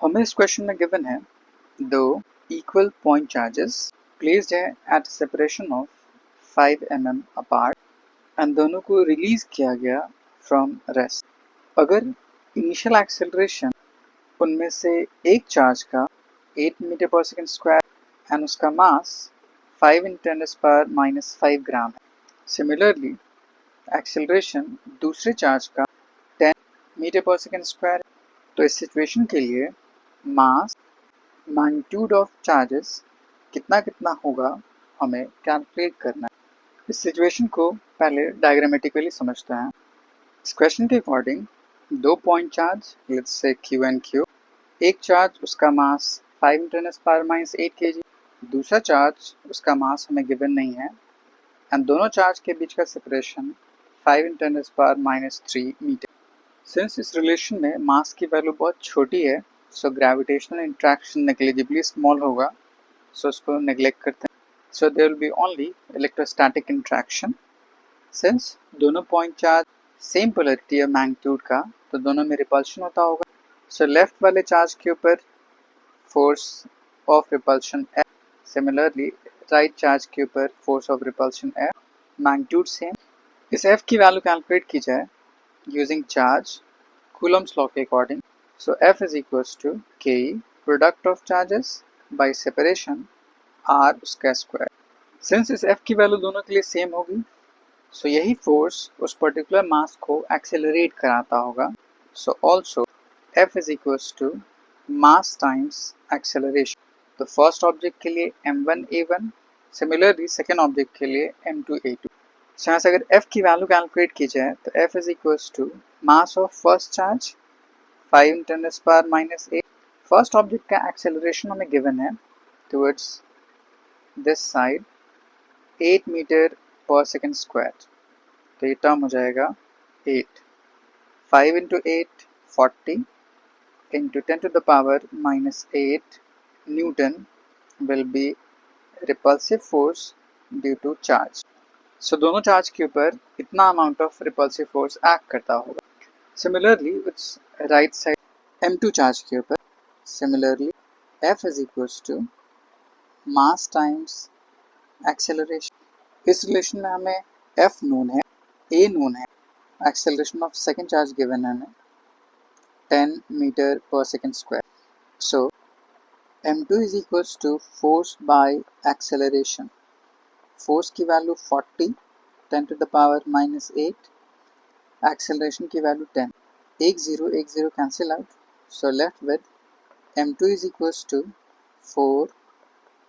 हमें इस क्वेश्चन में गिवन है दो इक्वल पॉइंट चार्जेस प्लेस्ड है at separation of 5 mm apart and दोनों को रिलीज किया गया फ्रॉम रेस्ट। अगर इनिशियल एक्सेलरेशन उनमें से एक चार्ज का 8 मीटर पर सेकेंड स्क्वायर एंड उसका मास 5 × 10⁻⁵ ग्राम है। सिमिलरली एक्सेलरेशन दूसरे चार्ज का 10 मीटर पर सेकेंड स्क्वायर। तो इस सिचुएशन के लिए मास मैग्नीट्यूड ऑफ चार्जेस कितना कितना होगा हमें कैलकुलेट करना है। इस सिचुएशन को पहले डायग्रामेटिकली समझते हैं। इस क्वेश्चन के अकॉर्डिंग दो point charge let's say Q and Q, एक चार्ज उसका मास 5 × 10⁻⁸ kg, दूसरा चार्ज उसका मास हमें गिवन नहीं है एंड दोनों चार्ज के बीच का सेपरेशन 5 × 10⁻³ मीटर। सिंस इस रिलेशन में मास की वैल्यू बहुत छोटी है so gravitational interaction negligibly small होगा, सो उसको नेग्लेक्ट करते हैं। So there will be only electrostatic interaction. Since दोनों पॉइंट चार्ज सेम पोलैरिटी है मैग्नीट्यूड का, तो दोनों में रिपल्शन होता होगा। सो लेफ्ट वाले चार्ज के ऊपर force of repulsion F, similarly right charge के ऊपर force of repulsion F, magnitude same. इस F की वैल्यू कैलकुलेट की जाए using charge Coulomb's law के according, so F is equals to Ke product of charges by separation R उसका square. Since इस F की वैल्यू दोनों के लिए सेम होगी, so यही फोर्स उस पर्टिकुलर मास को एक्सेलरेट कराता होगा। so also F is equals to mass times acceleration। तो फर्स्ट ऑब्जेक्ट के लिए m1a1, सिमिलरली सेकेंड ऑब्जेक्ट के लिए m2a2। यहाँ से अगर F की वैल्यू कैलकुलेट की जाए तो F is equals to mass of first charge 5 × 10⁻⁸। First object का एक्सेलरेशन हमें गिवन है टुवर्ड्स दिस साइड 8 मीटर पर सेकेंड स्क्वायर, तो ये टर्म हो जाएगा 8, 5 × 8 40 × 10⁻⁻8 newton will be repulsive force due to charge. So दोनों चार्ज के ऊपर इतना amount of repulsive force act करता होगा। Similarly it's right side m2 charge के ऊपर, similarly F is equals to mass times acceleration. इस रिलेशन में हमें F नोन है, A नोन है, acceleration of second charge given है हमें 10 मीटर पर second square. So m2 is equals to force bye acceleration. Force की वैल्यू 40 10⁻⁻8, एक्सेलरेशन की वैल्यू 10, एक zero cancel out, so left with m2 is equals to 4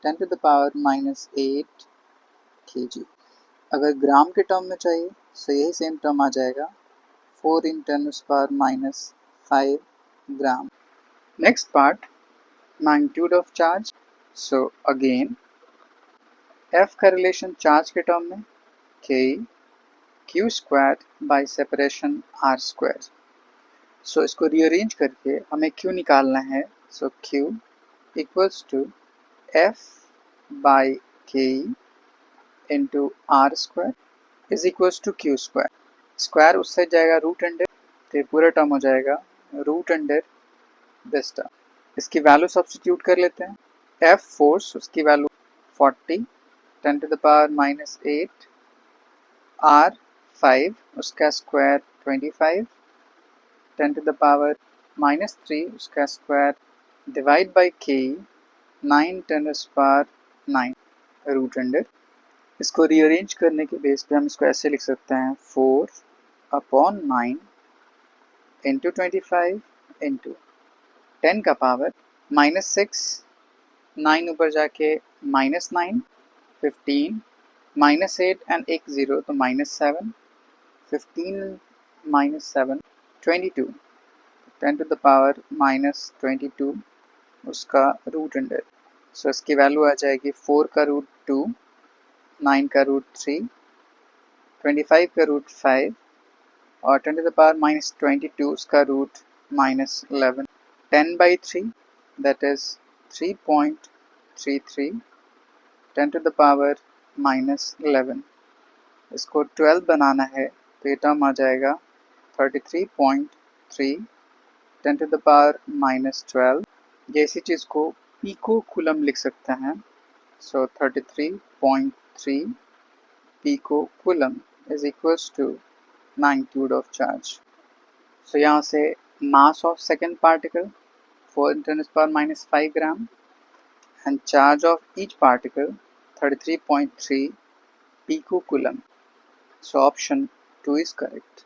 10⁻⁻8 kg। अगर ग्राम के term में चाहिए तो यही सेम टर्म आ जाएगा 4 × 10⁻⁵ gram. Next part magnitude of charge. So again F का रिलेशन चार्ज के टर्म में K Q square by separation R square. So इसको रीअरेंज करके हमें Q निकालना है। So Q equals to F by K into R square is equals to Q square. Square उससे जाएगा रूट अंडर, तो ये पूरा टर्म हो जाएगा रूट अंडर दिस टर्म। इसकी वैल्यू सब्स्टिट्यूट कर लेते हैं। F फोर्स उसकी वैल्यू 40 10⁻⁻8, R 5 उसका स्क्वायर 25 10⁻⁻3 उसका square divide by K 9 10⁻⁹ root under. इसको रीअरेंज करने के बेस पे हम इसको ऐसे लिख सकते हैं 4/9 इंटू 25 इंटू 10 का पावर -6, 9 ऊपर जाके -9, 15 -8 एंड एक 0 तो -7, 15 -7 22 10⁻⁻22 उसका रूट अंडर। सो इसकी वैल्यू आ जाएगी 4 का रूट 2, 9 का रूट 3, 25 का रूट 5 और 10⁻⁻22 उसका रूट -11। 10/3 that is 3.33 10⁻⁻11। इसको 12 बनाना है तो ये टर्म आ जाएगा 33.3 10⁻⁻12 ये इसी चीज़ को पीको कूलम लिख सकते हैं। सो 33.3 pico coulomb is equals to magnitude of charge. So यहाँ से mass of second particle 4 × 10⁻⁵ gram and charge of each particle 33.3 pico coulomb. So option 2 is correct.